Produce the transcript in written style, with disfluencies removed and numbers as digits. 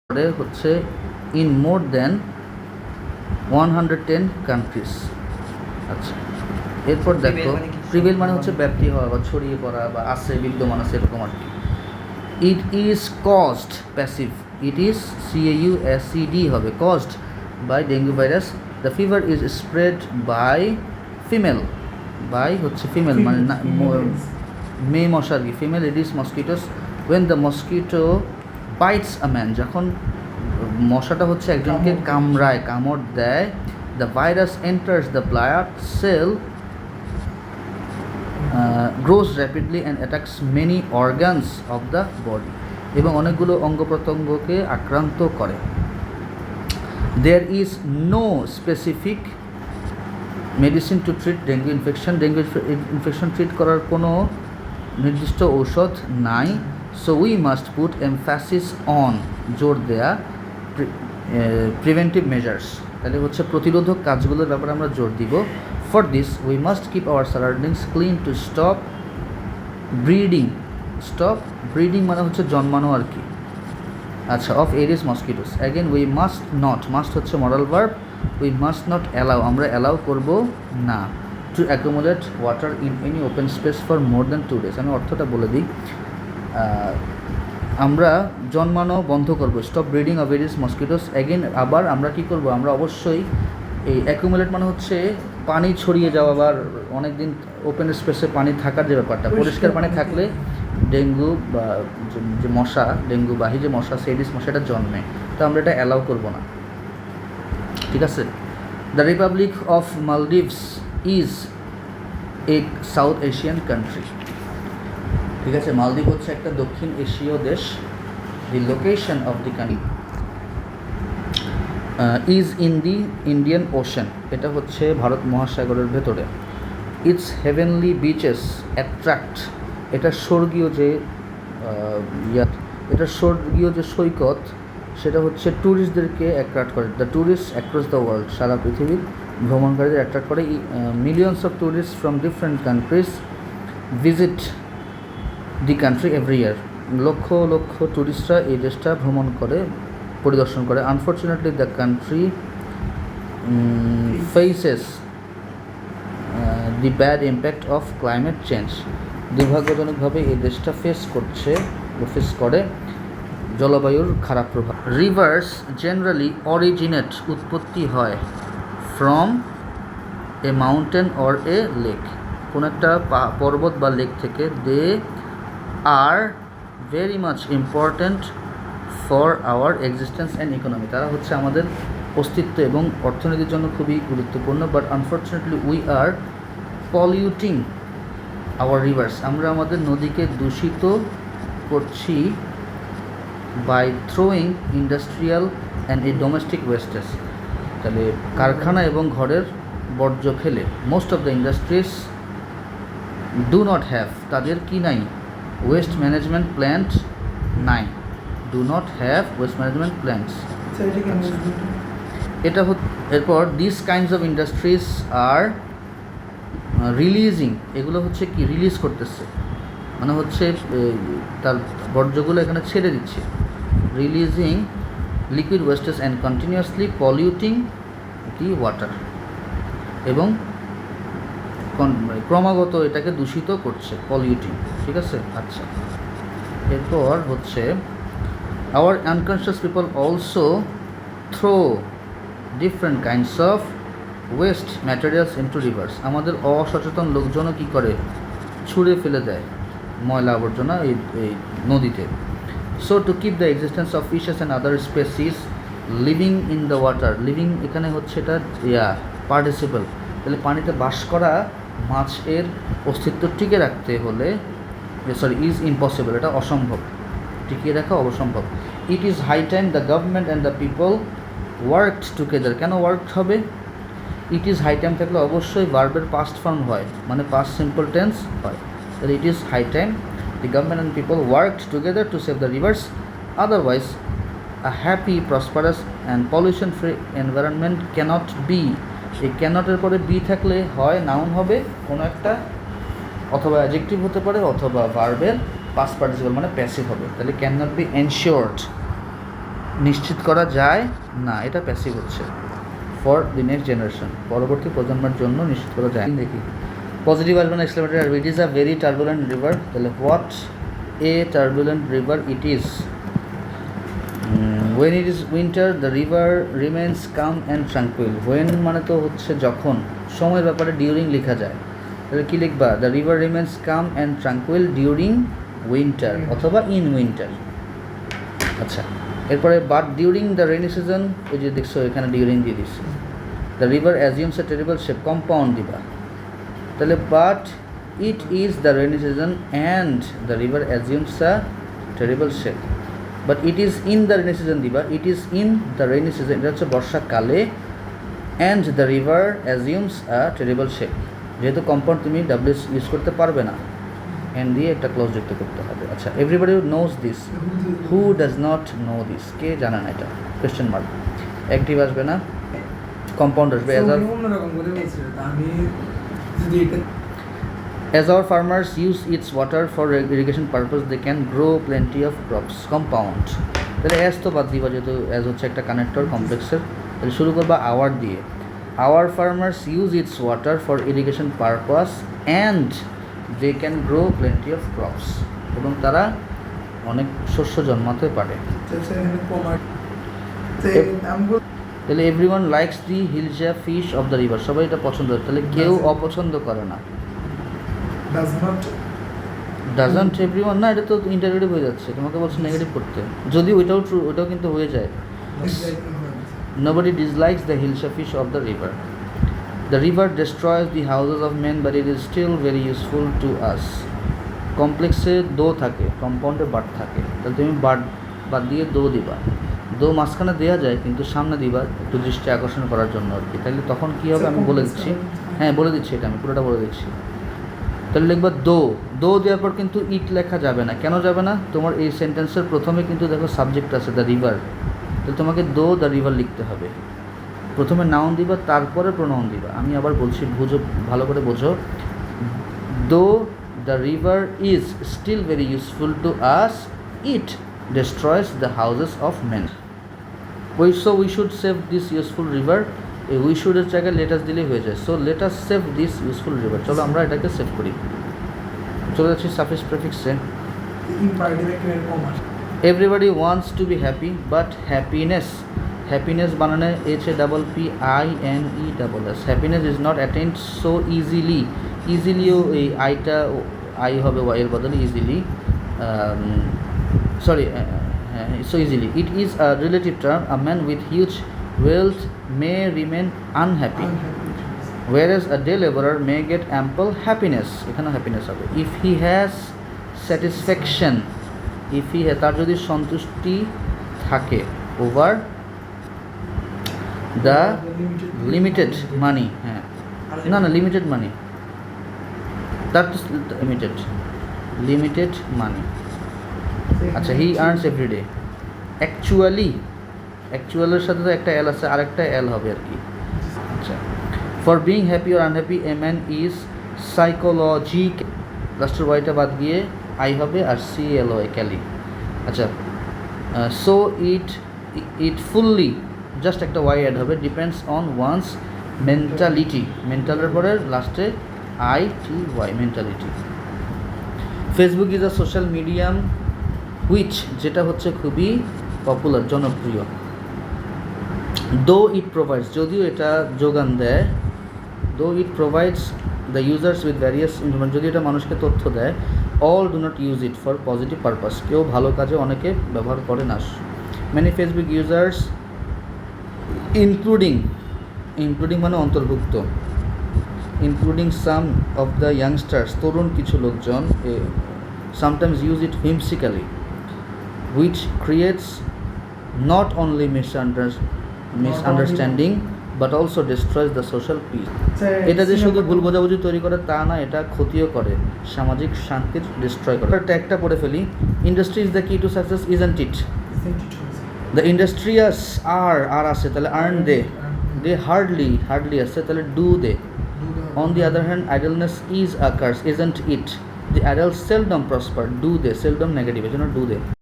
করে হচ্ছে in more then 110 countries. আচ্ছা, এরপর দেখো প্রিভেল মানে হচ্ছে ব্যাপ্তি হওয়া বা ছড়িয়ে পড়া বা আছে, বিদ্যমান আছে, এরকম আর কি। It is caused passive, it is CAUSED হবে, caused by dengue virus. The fever is spread by female, by হচ্ছে ফিমেল মানে মেয়ে মশা আর কি, female Aedes mosquitoes when the mosquito bites a man, যখন মশাটা হচ্ছে একজনকে কামড়ায়, কামড় দেয়। The virus enters the blood cell, grows rapidly and attacks many organs of the body, এবং অনেকগুলো অঙ্গ প্রত্যঙ্গকে আক্রান্ত করে। There is no specific medicine to treat dengue infection, dengue infection treat করার কোনো নির্দিষ্ট ঔষধ নাই। So we must put emphasis on, জোর দেয়া প্রিভেন্টিভ মেজার্স, তাহলে হচ্ছে প্রতিরোধক কাজগুলোর ব্যাপারে আমরা জোর দিব। For this we must keep our surroundings clean to stop breeding, stop breeding মানে হচ্ছে জন্মানো আর কি। আচ্ছা, of Aedes mosquitoes. Again we must not, must হচ্ছে moral verb, we must not allow, আমরা অ্যালাউ করব না, to accumulate water in any open space for more than 2 days। আমি অর্থটা বলে দিই, আমরা জন্মানো বন্ধ করব, stop breeding of Aedes mosquitoes. Again আবার আমরা কি করব, আমরা অবশ্যই এই অ্যাকুমুলেট মানে হচ্ছে পানি ছড়িয়ে যাওয়া বা অনেক দিন ওপেন স্পেসে পানি থাকার যে ব্যাপারটা, পরিষ্কার পানি থাকলে ডেঙ্গু বা যে মশা, ডেঙ্গুবাহী যে মশা এডিস মশাটা জন্মে, তো আমরা এটা অ্যালাউ করব না, ঠিক আছে। The republic of Maldives is a South Asian country, ঠিক আছে। মালদ্বীপ হচ্ছে একটা দক্ষিণ এশীয় দেশ। The location of the country is in the Indian ocean, এটা হচ্ছে ভারত মহাসাগরের ভেতরে। ইটস হেভেনলি বিচেস অ্যাট্রাক্ট, এটা স্বর্গীয় যে এটা স্বর্গীয় যে সৈকত, সেটা হচ্ছে ট্যুরিস্টদেরকে অ্যাট্রাক্ট করে। The tourist across the world, সারা পৃথিবীর ভ্রমণকারীদের অ্যাট্রাক্ট করে। Millions of tourist from different countries visit the country every year, lakh lakh ট্যুরিস্টরা এই দেশটা ভ্রমণ করে, পরিদর্শন করে। Unfortunately the country faces the bad impact of climate change, দুর্ভাগ্যজনকভাবে এই দেশটা ফেস করে জলবায়ুর খারাপ প্রভাব। রিভার্স জেনারেলি অরিজিনেট, উৎপত্তি হয়, from a mountain or a lake, কোনো একটা পর্বত বা লেক থেকে। They are very much important for our existence and economy, তারা হচ্ছে আমাদের অস্তিত্ব এবং অর্থনীতির জন্য খুবই গুরুত্বপূর্ণ। But unfortunately we are polluting our rivers, আমরা আমাদের নদীকে দূষিত করছি by throwing industrial and a domestic wastage, তাহলে কারখানা এবং ঘরের বর্জ্য ফেলে। Most of the industries do not have, তাদের কি নাই, ওয়েস্ট ম্যানেজমেন্ট প্ল্যান্ট নাই, do not have waste management plants. এটা এরপর this kinds of industries are releasing, এগুলো হচ্ছে কি রিলিজ করতেছে, মানে হচ্ছে তার বর্জ্যগুলো এখানে ছেড়ে দিচ্ছে। Releasing liquid wastage and continuously polluting the water, এবং ক্রমাগত এটাকে দূষিত করছে, পলিউটিং, ঠিক আছে। আচ্ছা, এরপর হচ্ছে our unconscious people also throw different kinds of waste materials into rivers, আমাদের অসচেতন লোকজনও কী করে, ছুঁড়ে ফেলে দেয় ময়লা আবর্জনা এই নদীতে। So to keep the existence of fishes and other species living in the water, living এখানে হচ্ছে এটা পার্টিসিপল, তাহলে পানিতে বাস করা মাছের অস্তিত্ব টিকে রাখতে হলে, ইজ ইম্পসিবল, এটা অসম্ভব, টিকিয়ে রাখা অসম্ভব। It is high time the government and the people worked together, কেন ওয়ার্কড হবে, ইট ইজ হাই টাইম থাকলে অবশ্যই ভার্বের পাস্ট ফর্ম হয়, মানে পাস্ট সিম্পল টেন্স হয়, তাহলে it is high time the government and people worked together to save the rivers, otherwise a happy, prosperous and pollution free environment cannot be। এই cannot এর পরে বি থাকলে হয় noun হবে কোনো একটা, অথবা অ্যাডজেক্টিভ হতে পারে, অথবা ভার্বের পাস্ট পার্টিসিপল মানে প্যাসিভ হবে, তাহলে ক্যান নট বি এনশিওরড। নিশ্চিত করা যায় না, এটা প্যাসিভ হচ্ছে। ফর দি নেক্সট জেনারেশন, পরবর্তী প্রজন্মের জন্য নিশ্চিত করা যায়। দেখি পজিটিভ আসবে না এক্সক্লেমেটরি আর, it is a very turbulent river, তাহলে what a turbulent river it is. When it is winter the river remains calm and tranquil. When মানে তো হচ্ছে যখন, সময়ের ব্যাপারে ডিউরিং লেখা যায়, তাহলে কী লিখবা? The river remains calm and tranquil during winter অথবা ইন উইন্টার। আচ্ছা, এরপরে but during the rainy season, ওই যে দেখছো এখানে ডিউরিং দিয়ে দিচ্ছে। The river assumes a terrible shape, compound দিবা, তাহলে but it is the rainy season and the river assumes a terrible shape. But it is in the rainy season দিবা, it is in the rainy season, এটা হচ্ছে বর্ষাকালে, and the river assumes a terrible shape. যেহেতু compound তুমি WS use করতে পারবে না, N দিয়ে একটা ক্লোজ যুক্ত করতে হবে। আচ্ছা, everybody knows this, who does not know this, কে জানে না এটা? Question mark. অ্যাক্টিভ আসবে না, কম্পাউন্ড আসবে। As our farmers use its water for irrigation purpose, they can grow plenty of crops. Compound, তাহলে অ্যাজ তো বাদ দিবা, যেহেতু অ্যাজ হচ্ছে একটা কানেক্টর কমপ্লেক্সের, তাহলে শুরু করবা আওয়ার দিয়ে। Our farmers use its water for irrigation purpose and they can grow plenty of crops, এবং তারা অনেক শস্য জন্মাতে পারে। তাহলে everyone likes the hilsa fish of the river, সবাই এটা পছন্দ করে, তাহলে কেউ অপছন্দ করে না। ডাজন্ট এভরিওয়ান, না এটা তো ইন্টারনেটিভ হয়ে যাচ্ছে, তোমাকে বলছে নেগেটিভ করতে, যদি ওইটাও ট্রু, ওইটাও কিন্তু হয়ে যায়। Nobody dislikes the hilsa fish of the river. The river destroys the houses of men but it is still very useful to us. কমপ্লেক্সে দো থাকে, কম্পাউন্ডে বাট থাকে, তাহলে তুমি বাদ দিয়ে দো দিবা। দো মাঝখানে দেওয়া যায়, কিন্তু সামনে দিবা একটু দৃষ্টি আকর্ষণ করার জন্য আর কি। তাহলে তখন কী হবে আমি বলে দিচ্ছি, হ্যাঁ বলে দিচ্ছি, এটা আমি পুরোটা বলে দিচ্ছি। তাহলে লিখবা দো, দো দেওয়ার পর কিন্তু ইট লেখা যাবে না। কেন যাবে না? তোমার এই সেন্টেন্সের প্রথমে কিন্তু দেখো সাবজেক্ট আছে দ্য রিভার, তাহলে তোমাকে দো দ্য রিভার লিখতে হবে। প্রথমে নাউন দিবা, তারপরে প্রোনাউন দিবা। আমি আবার বলছি, বুঝো, ভালো করে বোঝো। Though the river is still very useful to us, it destroys the houses of men. So we should save this useful river. We should এর জায়গায় let us দিলেই হয়ে যায়। So let us save this useful river. চলো আমরা এটাকে save করি। চলে যাচ্ছি সাফিক্স প্রেফিক্সে। Everybody wants to be happy, but happiness বানানে HAPPINESS. Happiness is not attained so easily. Easily-ও এই আইটা আই হবে ওয়াই এর বদলে easily, so easily. It is a relative term. A man with huge wealth may remain unhappy, whereas a day laborer may get ample happiness. এখানে happiness হবে। If he has satisfaction, তার যদি সন্তুষ্টি থাকে over the limited money, হ্যাঁ না limited money, তার তো limited money। আচ্ছা, হি আর্নস এভরিডে। অ্যাকচুয়ালের সাথে তো একটা এল আছে, আর একটা এল হবে আর কি। আচ্ছা, for being happy or unhappy a man is psychologic, লাস্টের ওয়াইটা বাদ গিয়ে আই হবে আর CLO ক্যালি। আচ্ছা, সো ইট ফুললি, জাস্ট একটা ওয়াই অ্যাড হবে, ডিপেন্ডস অন ওয়ান্স মেন্টালিটি, মেন্টালের পরে লাস্টে ITY, mentality. Facebook is a social medium which, যেটা হচ্ছে খুবই পপুলার, জনপ্রিয়। দো ইট প্রোভাইডস, যদিও এটা যোগান দেয়, দো ইট provides the users with various information, যদি এটা মানুষকে তথ্য দেয়। All do not use it for positive purpose, কেউ ভালো কাজে অনেকে ব্যবহার করে না। মেনি ফেসবুক ইউজার্স ইনক্লুডিং মানে অন্তর্ভুক্ত, including some of the youngsters, তরুণ কিছু লোকজন, sometimes use it whimsically, which creates not only misunderstanding but also destroys the social peace. এটা যে শুধু ভুল বোঝাবুঝি তৈরি করে তা না, এটা ক্ষতিও করে, সামাজিক শান্তির ডিস্ট্রয় করে। ট্যাগটা পড়ে ফেলি। Industry is the key to success, isn't it? The industrious আর আছে, তাহলে আর্ন দে হার্ডলি আছে, তাহলে do they. On the other hand, idleness is a curse, isn't it? The adults seldom prosper, do they? Seldom negative, do they?